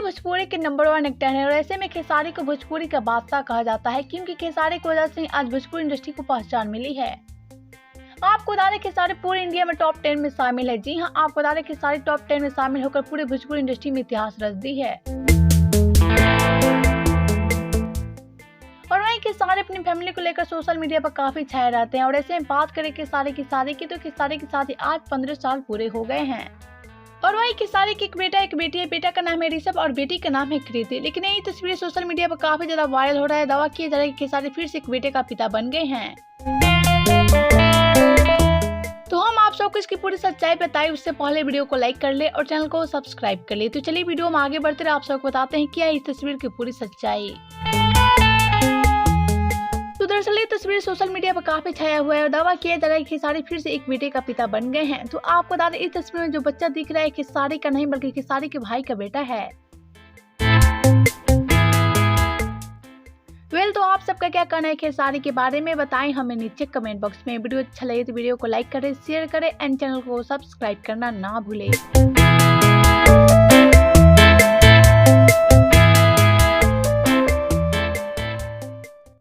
भोजपुरी के number 1 actor हैं और ऐसे में खेसारी को भोजपुरी का बादशाह कहा जाता है क्योंकि खेसारी की वजह से आज भोजपुरी इंडस्ट्री को पहचान मिली है। आपको बता दें खेसारी पूरे इंडिया में टॉप 10 में शामिल है। जी हां, आपको बता दें खेसारी टॉप 10 में शामिल होकर पूरे भोजपुरी इंडस्ट्री में इतिहास रच दी है। और वहीं खेसारी अपनी फैमिली को लेकर सोशल मीडिया पर काफी छाए रहते हैं और ऐसे में बात करें खेसारी की शादी की तो खेसारी की शादी आज 15 साल पूरे हो गए हैं। और वहीं खेसारी की एक बेटा एक बेटी है। बेटा का नाम है ऋषभ और बेटी का नाम है कृति। लेकिन ये तस्वीरें सोशल मीडिया पर काफी ज्यादा वायरल हो रहा है। दावा किया जा रहा है कि खेसारी फिर से एक बेटे का पिता बन गए हैं। तो हम आप सबको इसकी पूरी सच्चाई बताएं उससे पहले वीडियो को लाइक कर ले और चैनल को सब्सक्राइब कर ले। तो चलिए वीडियो में आगे बढ़ते रहे, आप सबको बताते हैं क्या है इस तस्वीर की पूरी सच्चाई। तो दरअसल ये तस्वीर सोशल मीडिया पर काफी छाया हुआ है और दावा किया जा रहा है कि खेसारी फिर से एक बेटे का पिता बन गए हैं। तो आपको बता दें इस तस्वीर में जो बच्चा दिख रहा है खेसारी का नहीं बल्कि खेसारी के भाई का बेटा है। तो आप सबका क्या कहना है खेसारी के बारे में बताएं हमें नीचे कमेंट बॉक्स में। वीडियो अच्छा लगे तो वीडियो को लाइक करें, शेयर करें एंड चैनल को सब्सक्राइब करना ना भूलें।